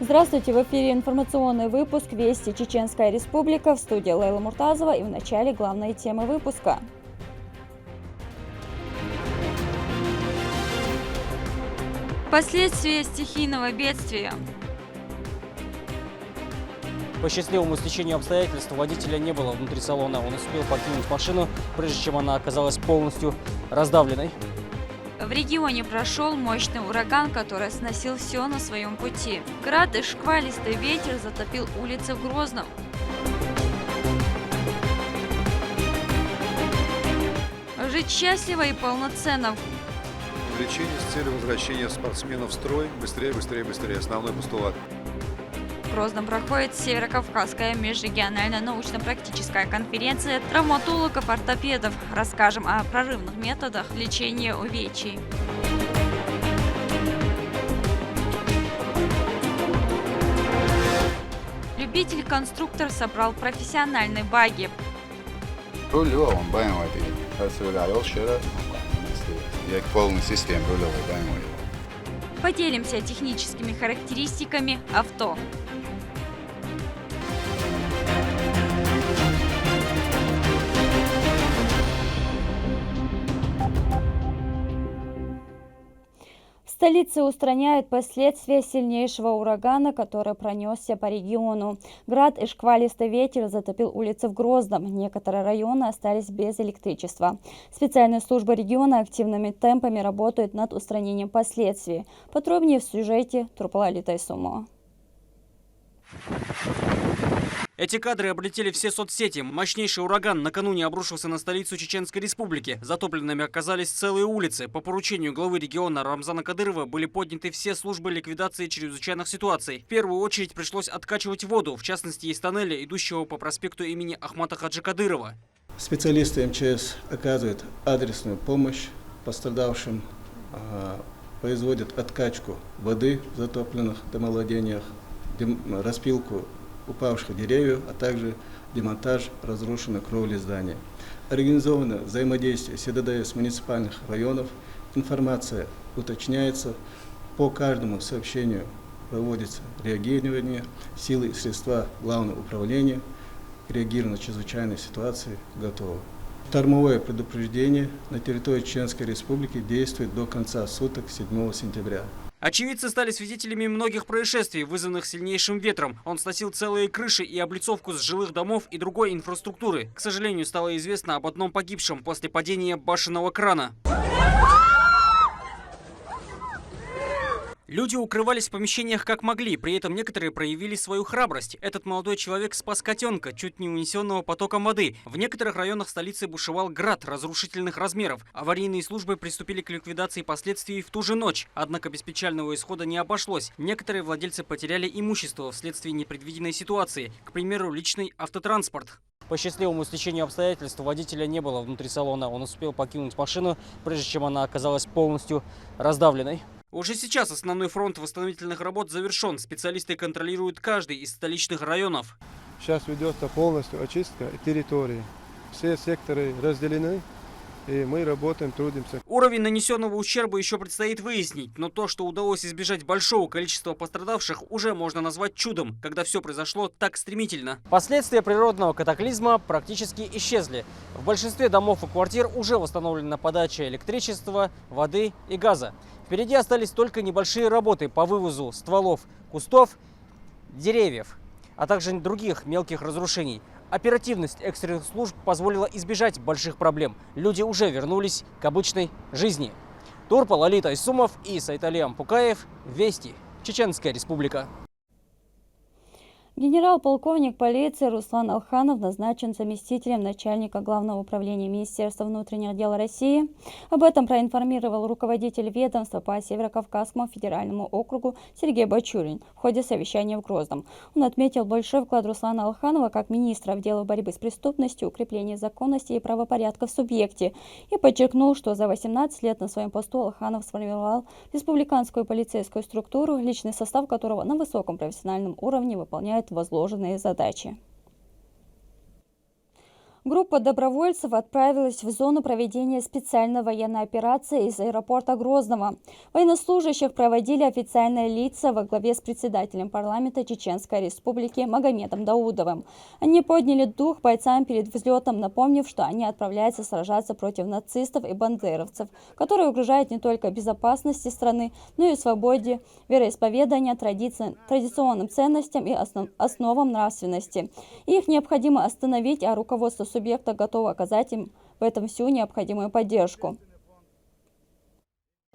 Здравствуйте, в эфире информационный выпуск «Вести Чеченская Республика», в студии Лейла Муртазова, и в начале главные темы выпуска. Последствия стихийного бедствия. По счастливому стечению обстоятельств водителя не было внутри салона. Он успел покинуть машину, прежде чем она оказалась полностью раздавленной. В регионе прошел мощный ураган, который сносил все на своем пути. Град и шквалистый ветер затопил улицы в Грозном. Жить счастливо и полноценно. Лечение с целью возвращения спортсменов в строй. Быстрее, быстрее, быстрее. Основной постулат. В Грозном проходит Северокавказская межрегиональная научно-практическая конференция травматологов-ортопедов. Расскажем о прорывных методах лечения увечий. Любитель-конструктор собрал профессиональный багги. Рулевой он баямый. Полный систем рулевой баямый. Поделимся техническими характеристиками авто. В столице устраняют последствия сильнейшего урагана, который пронесся по региону. Град и шквалистый ветер затопил улицы в Грозном. Некоторые районы остались без электричества. Специальные службы региона активными темпами работают над устранением последствий. Подробнее в сюжете Турпалали Тайсумо. Эти кадры облетели все соцсети. Мощнейший ураган накануне обрушился на столицу Чеченской Республики. Затопленными оказались целые улицы. По поручению главы региона Рамзана Кадырова были подняты все службы ликвидации чрезвычайных ситуаций. В первую очередь пришлось откачивать воду, в частности из тоннеля, идущего по проспекту имени Ахмата Хаджи Кадырова. Специалисты МЧС оказывают адресную помощь пострадавшим, производят откачку воды в затопленных домовладениях, распилку упавших деревьев, а также демонтаж разрушенной кровли здания. Организовано взаимодействие СДДС муниципальных районов. Информация уточняется. По каждому сообщению проводится реагирование. Силы и средства Главного управления к реагированию на чрезвычайные ситуации готовы. Штормовое предупреждение на территории Чеченской Республики действует до конца суток 7 сентября. Очевидцы стали свидетелями многих происшествий, вызванных сильнейшим ветром. Он сносил целые крыши и облицовку с жилых домов и другой инфраструктуры. К сожалению, стало известно об одном погибшем после падения башенного крана. Люди укрывались в помещениях как могли, при этом некоторые проявили свою храбрость. Этот молодой человек спас котенка, чуть не унесенного потоком воды. В некоторых районах столицы бушевал град разрушительных размеров. Аварийные службы приступили к ликвидации последствий в ту же ночь. Однако без печального исхода не обошлось. Некоторые владельцы потеряли имущество вследствие непредвиденной ситуации, к примеру, личный автотранспорт. По счастливому стечению обстоятельств водителя не было внутри салона. Он успел покинуть машину, прежде чем она оказалась полностью раздавленной. Уже сейчас основной фронт восстановительных работ завершен. Специалисты контролируют каждый из столичных районов. Сейчас ведется полностью очистка территории. Все секторы разделены, и мы работаем, трудимся. Уровень нанесенного ущерба еще предстоит выяснить, но то, что удалось избежать большого количества пострадавших, уже можно назвать чудом, когда все произошло так стремительно. Последствия природного катаклизма практически исчезли. В большинстве домов и квартир уже восстановлена подача электричества, воды и газа. Впереди остались только небольшие работы по вывозу стволов, кустов, деревьев, а также других мелких разрушений. Оперативность экстренных служб позволила избежать больших проблем. Люди уже вернулись к обычной жизни. Турпалали Тайсумов и Сайтали Ампукаев. Вести. Чеченская Республика. Генерал-полковник полиции Руслан Алханов назначен заместителем начальника Главного управления Министерства внутренних дел России. Об этом проинформировал руководитель ведомства по Северокавказскому федеральному округу Сергей Бачурин в ходе совещания в Грозном. Он отметил большой вклад Руслана Алханова как министра в дело борьбы с преступностью, укрепления законности и правопорядка в субъекте и подчеркнул, что за 18 лет на своем посту Алханов сформировал республиканскую полицейскую структуру, личный состав которого на высоком профессиональном уровне выполняет возложенные задачи. Группа добровольцев отправилась в зону проведения специальной военной операции из аэропорта Грозного. Военнослужащих проводили официальные лица во главе с председателем парламента Чеченской Республики Магомедом Даудовым. Они подняли дух бойцам перед взлетом, напомнив, что они отправляются сражаться против нацистов и бандеровцев, которые угрожают не только безопасности страны, но и свободе вероисповедания, традиционным ценностям и основам нравственности. Их необходимо остановить, а руководство субъекта готово оказать им в этом всю необходимую поддержку.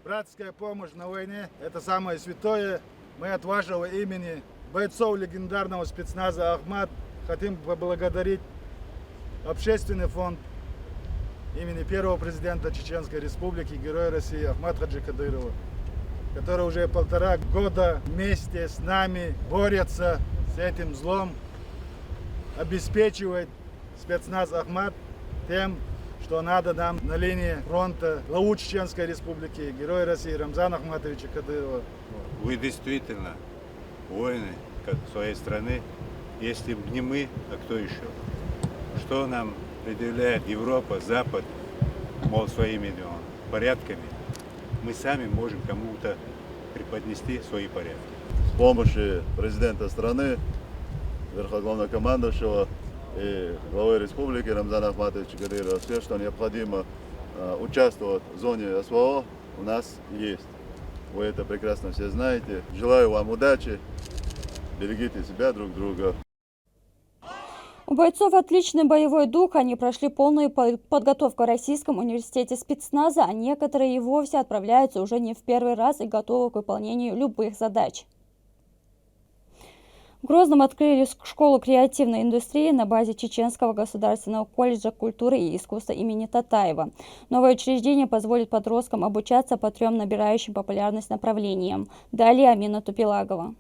Братская помощь на войне – это самое святое. Мы от вашего имени, бойцов легендарного спецназа «Ахмат», хотим поблагодарить Общественный фонд имени первого президента Чеченской Республики, Героя России Ахмата Хаджи Кадырова, который уже 1,5 года вместе с нами борется с этим злом, обеспечивает спецназ «Ахмат» тем, что надо нам на линии фронта главу Чеченской Республики, Героя России Рамзана Ахматовича Кадырова. Вы действительно воины своей страны. Если бы не мы, а кто еще? Что нам предъявляет Европа, Запад, мол, своими порядками? Мы сами можем кому-то преподнести свои порядки. С помощью президента страны, верховнокомандующего и главы республики Рамзана Ахматовича Кадырова, все, что необходимо участвовать в зоне СВО, у нас есть. Вы это прекрасно все знаете. Желаю вам удачи, берегите себя, друг друга. У бойцов отличный боевой дух, они прошли полную подготовку в Российском университете спецназа, а некоторые и вовсе отправляются уже не в первый раз и готовы к выполнению любых задач. В Грозном открыли школу креативной индустрии на базе Чеченского государственного колледжа культуры и искусства имени Татаева. Новое учреждение позволит подросткам обучаться по 3 набирающим популярность направлениям. Далее Амина Тупилагова.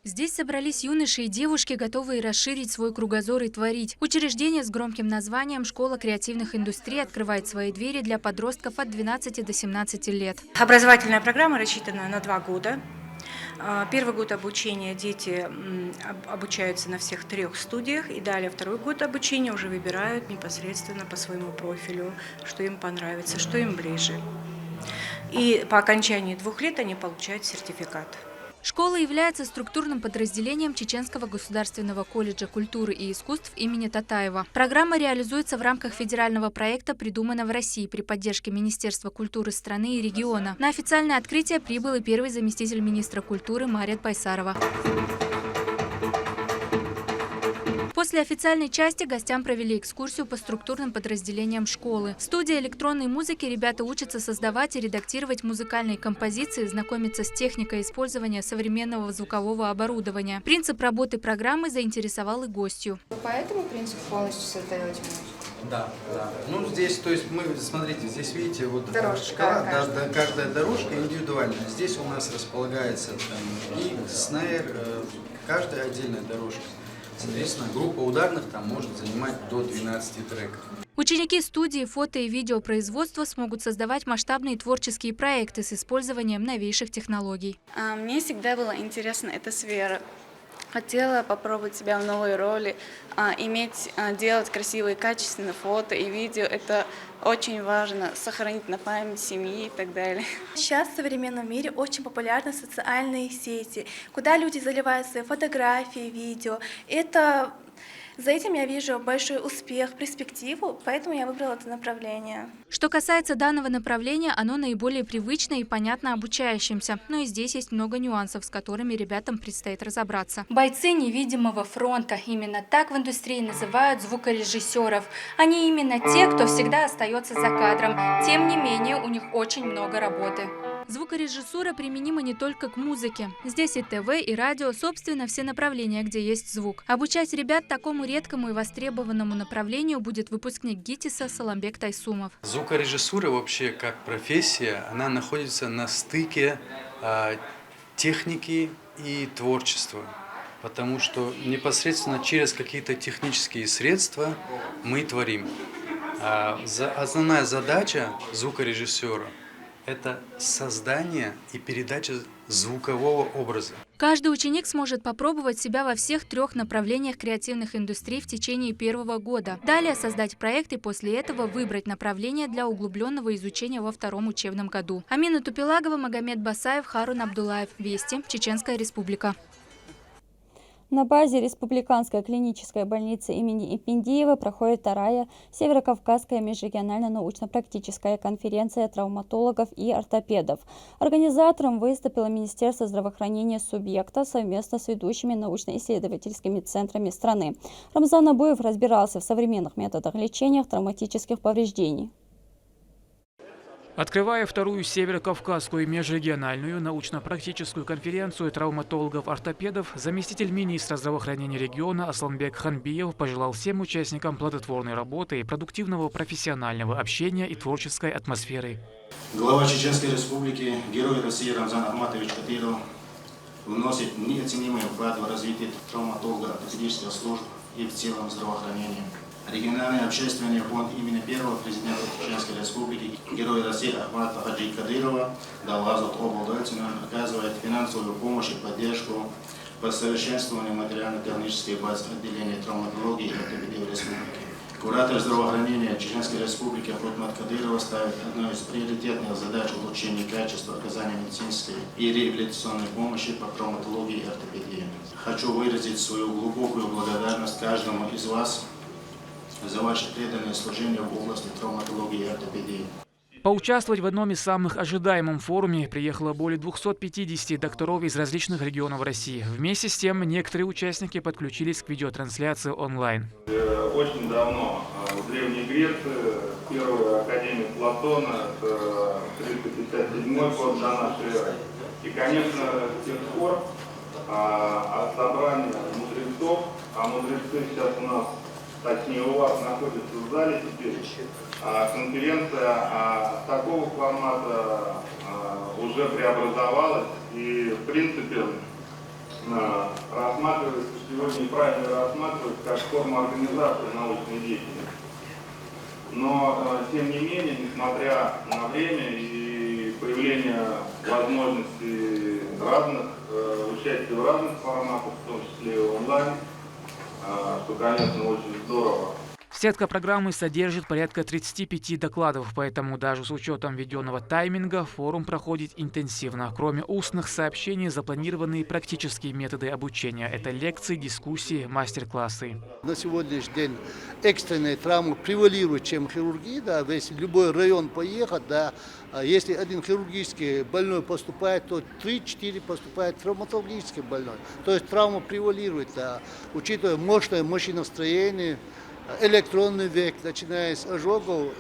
Здесь собрались юноши и девушки, готовые расширить свой кругозор и творить. Учреждение с громким названием «Школа креативных индустрий» открывает свои двери для подростков от 12 до 17 лет. Образовательная программа рассчитана на 2 года. Первый год обучения дети обучаются на всех 3 студиях, и далее 2-й год обучения уже выбирают непосредственно по своему профилю, что им понравится, что им ближе. И по окончании 2 лет они получают сертификат. Школа является структурным подразделением Чеченского государственного колледжа культуры и искусств имени Татаева. Программа реализуется в рамках федерального проекта, придуманного в России при поддержке Министерства культуры страны и региона. На официальное открытие прибыл и первый заместитель министра культуры Марет Байсарова. После официальной части гостям провели экскурсию по структурным подразделениям школы. В студии электронной музыки ребята учатся создавать и редактировать музыкальные композиции, знакомиться с техникой использования современного звукового оборудования. Принцип работы программы заинтересовал и гостью. Поэтому принцип полностью создаете музыку? Да. Ну, здесь, то есть, смотрите, здесь, видите, вот дорожка, каждая дорожка индивидуальная. Здесь у нас располагается там и снейр, каждая отдельная дорожка. Соответственно, группа ударных там может занимать до 12 треков. Ученики студии фото- и видеопроизводства смогут создавать масштабные творческие проекты с использованием новейших технологий. Мне всегда была интересна эта сфера. Хотела попробовать себя в новой роли, делать красивые, качественные фото и видео. Это очень важно, сохранить на память семьи и так далее. Сейчас в современном мире очень популярны социальные сети, куда люди заливают свои фотографии, видео. За этим я вижу большой успех, перспективу, поэтому я выбрала это направление. Что касается данного направления, оно наиболее привычно и понятно обучающимся. Но и здесь есть много нюансов, с которыми ребятам предстоит разобраться. Бойцы невидимого фронта. Именно так в индустрии называют звукорежиссеров. Они именно те, кто всегда остается за кадром. Тем не менее, у них очень много работы. Звукорежиссура применима не только к музыке. Здесь и ТВ, и радио, собственно, все направления, где есть звук. Обучать ребят такому редкому и востребованному направлению будет выпускник ГИТИСа Саламбек Тайсумов. Звукорежиссура вообще как профессия, она находится на стыке техники и творчества. Потому что непосредственно через какие-то технические средства мы творим. Основная задача звукорежиссера это создание и передача звукового образа. Каждый ученик сможет попробовать себя во всех 3 направлениях креативных индустрий в течение первого года. Далее создать проект и после этого выбрать направление для углубленного изучения во 2-м учебном году. Амина Тупелагова, Магомед Басаев, Харун Абдулаев. Вести. Чеченская Республика. На базе Республиканской клинической больницы имени Эпендиева проходит 2-я Северокавказская межрегиональная научно-практическая конференция травматологов и ортопедов. Организатором выступило Министерство здравоохранения субъекта совместно с ведущими научно-исследовательскими центрами страны. Рамзан Абуев разбирался в современных методах лечения травматических повреждений. Открывая 2-ю Северокавказскую межрегиональную научно-практическую конференцию травматологов-ортопедов, заместитель министра здравоохранения региона Асланбек Ханбиев пожелал всем участникам плодотворной работы, продуктивного профессионального общения и творческой атмосферы. Глава Чеченской Республики, герой России Рамзан Ахматович Кадыров вносит неоценимый вклад в развитие травматолого-ортопедических служб и в целом здравоохранения. Региональный общественный фонд имени первого президента Чеченской Республики, герой России Ахмата Хаджи Кадырова, Далазут Облдальцина, оказывает финансовую помощь и поддержку по совершенствованию материально-технической базы отделения травматологии и ортопедии в республике. Куратор здравоохранения Чеченской Республики Ахмат Кадырова ставит одной из приоритетных задач улучшения качества оказания медицинской и реабилитационной помощи по травматологии и ортопедии. Хочу выразить свою глубокую благодарность каждому из вас за ваше преданное служение в области травматологии и ортопедии. Поучаствовать в одном из самых ожидаемых форуме приехало более 250 докторов из различных регионов России. Вместе с тем, некоторые участники подключились к видеотрансляции онлайн. Очень давно, в Древней Греции, первый академик Платона, это 357 год до нашей эры. И, конечно, с тех пор от собрания мудрецов, а мудрецы сейчас у нас, точнее у вас, находится в зале теперь, конференция такого формата уже преобразовалась и, в принципе, рассматривается сегодня и правильно рассматривается как форма организации научной деятельности. Но, тем не менее, несмотря на время и появление возможностей разных, участия в разных форматах, в том числе и онлайн, что, конечно, очень здорово. Сетка программы содержит порядка 35 докладов, поэтому даже с учетом введенного тайминга форум проходит интенсивно. Кроме устных сообщений, запланированы практические методы обучения. Это лекции, дискуссии, мастер-классы. На сегодняшний день экстренная травма превалирует, чем хирургия. Да, если любой район поехать, да, если один хирургический больной поступает, то 3-4 поступает травматологический больной. То есть травма превалирует, да, учитывая мощное мощностроение, электронный век, начиная с ожогов,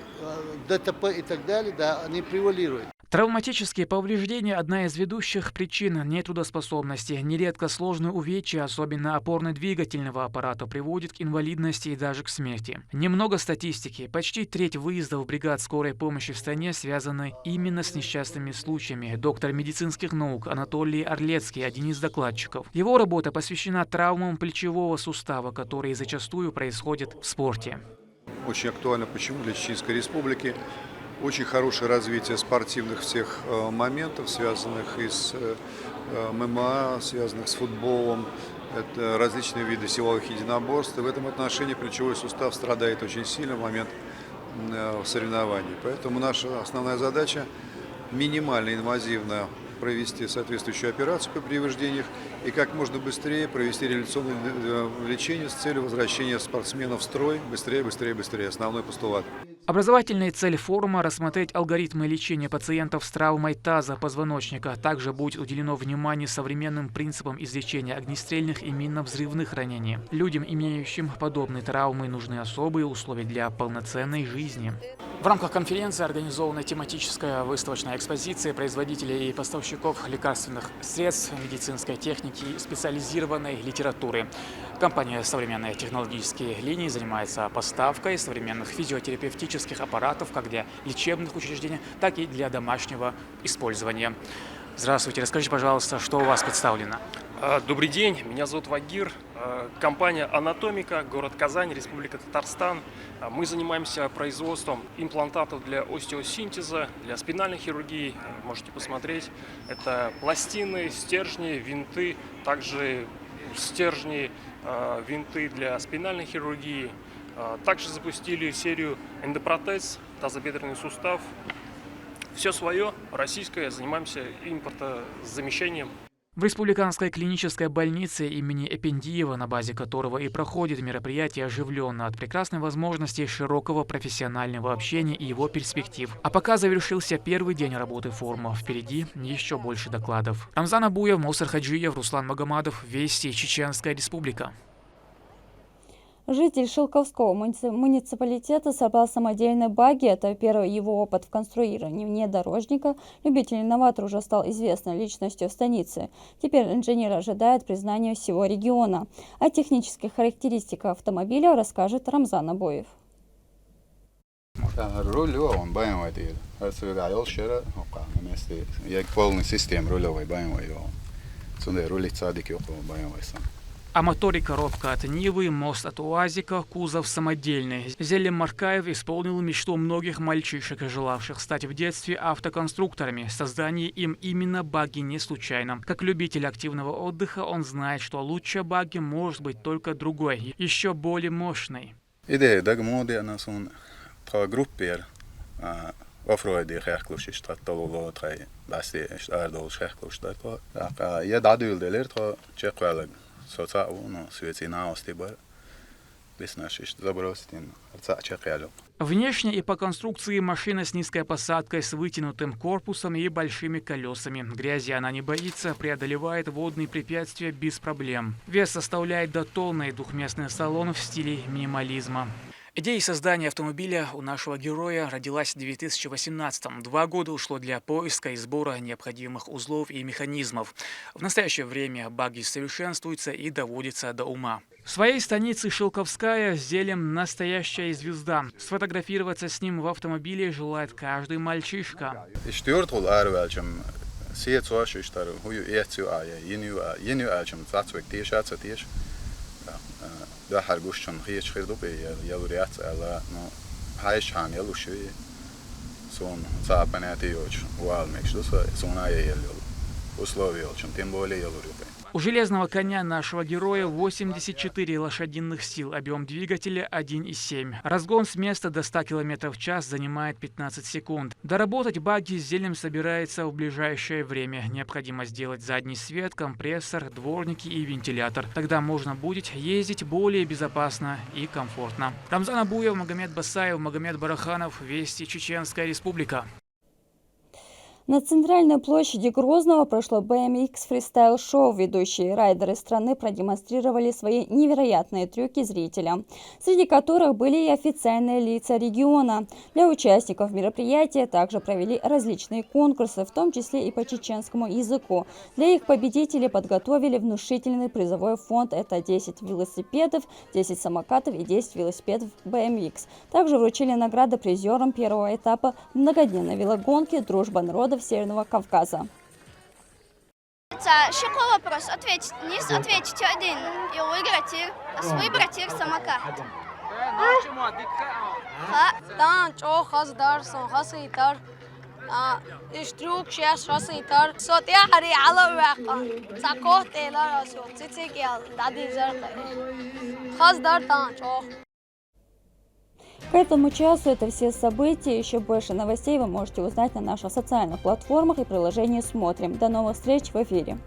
ДТП и так далее, да, они превалируют. Травматические повреждения – одна из ведущих причин нетрудоспособности. Нередко сложные увечья, особенно опорно-двигательного аппарата, приводят к инвалидности и даже к смерти. Немного статистики. Почти треть выездов бригад скорой помощи в стране связаны именно с несчастными случаями. Доктор медицинских наук Анатолий Орлецкий – один из докладчиков. Его работа посвящена травмам плечевого сустава, которые зачастую происходят в спорте. Очень актуально почему для Чеченской Республики. Очень хорошее развитие спортивных всех моментов, связанных и с ММА, связанных с футболом. Это различные виды силовых единоборств. И в этом отношении плечевой сустав страдает очень сильно в момент соревнований. Поэтому наша основная задача – минимально инвазивно провести соответствующую операцию при повреждениях и как можно быстрее провести реабилитационное лечение с целью возвращения спортсменов в строй быстрее, быстрее, быстрее. Основной постулат. Образовательная цель форума – рассмотреть алгоритмы лечения пациентов с травмой таза, позвоночника. Также будет уделено внимание современным принципам излечения огнестрельных и минно-взрывных ранений. Людям, имеющим подобные травмы, нужны особые условия для полноценной жизни. В рамках конференции организована тематическая выставочная экспозиция производителей и поставщиков лекарственных средств, медицинской техники и специализированной литературы. Компания «Современные технологические линии» занимается поставкой современных физиотерапевтических аппаратов как для лечебных учреждений, так и для домашнего использования. Здравствуйте, расскажите, пожалуйста, что у вас представлено? Добрый день, меня зовут Вагир, компания «Анатомика», город Казань, Республика Татарстан. Мы занимаемся производством имплантатов для остеосинтеза, для спинальной хирургии. Можете посмотреть, это пластины, стержни, винты, также стержни, винты для спинальной хирургии. Также запустили серию эндопротез, тазобедренный сустав. Все свое, российское, занимаемся импортозамещением. В Республиканской клинической больнице имени Эпендиева, на базе которого и проходит мероприятие, оживленно от прекрасной возможности широкого профессионального общения и его перспектив. А пока завершился первый день работы форума, впереди еще больше докладов. Рамзан Абуев, Мусар Хаджиев, Руслан Магомадов, Вести, Чеченская Республика. Житель Шелковского муниципалитета собрал самодельные багги. Это первый его опыт в конструировании внедорожника. Любитель-инноватор уже стал известной личностью в станице. Теперь инженер ожидает признания всего региона. О технических характеристиках автомобиля расскажет Рамзан Абуев. А мотор и коробка от Нивы, мост от УАЗика, кузов самодельный. Зелим Маркаев исполнил мечту многих мальчишек, желавших стать в детстве автоконструкторами. Создание им именно багги не случайно. Как любитель активного отдыха, он знает, что лучше багги может быть только другой, еще более мощный. Идея дагмоди на сон группер офроиди херклуш штаттоло трай баси штардол херклуш штатто. Я дадулделер то чеквалаг. Внешне и по конструкции машина с низкой посадкой, с вытянутым корпусом и большими колесами. Грязи она не боится, преодолевает водные препятствия без проблем. Вес составляет до тонны, двухместный салон в стиле минимализма. Идея создания автомобиля у нашего героя родилась в 2018-м. 2 года ушло для поиска и сбора необходимых узлов и механизмов. В настоящее время багги совершенствуются и доводятся до ума. В своей станице Шелковская Зелим настоящая звезда. Сфотографироваться с ним в автомобиле желает каждый мальчишка. ده هرگوششون خیش خیر دو به یلو ریات الا نو هایش هم یلو شوی سون صعب بناتي يوش وال ميكش سون آيه يلو условия чем тем более йелу рюпе. У железного коня нашего героя 84 лошадиных сил, объем двигателя 1,7. Разгон с места до 100 км в час занимает 15 секунд. Доработать багги Зелим собирается в ближайшее время. Необходимо сделать задний свет, компрессор, дворники и вентилятор. Тогда можно будет ездить более безопасно и комфортно. Рамзан Абуев, Магомед Басаев, Магомед Бараханов, Вести, Чеченская Республика. На центральной площади Грозного прошло BMX фристайл-шоу. Ведущие райдеры страны продемонстрировали свои невероятные трюки зрителям, среди которых были и официальные лица региона. Для участников мероприятия также провели различные конкурсы, в том числе и по чеченскому языку. Для их победителей подготовили внушительный призовой фонд. Это 10 велосипедов, 10 самокатов и 10 велосипедов BMX. Также вручили награды призерам первого этапа многодневной велогонки «Дружба народов Северного Кавказа». Какой вопрос? Ответить один и выбрать их самокат. К этому часу это все события. Еще больше новостей вы можете узнать на наших социальных платформах и приложении «Смотрим». До новых встреч в эфире.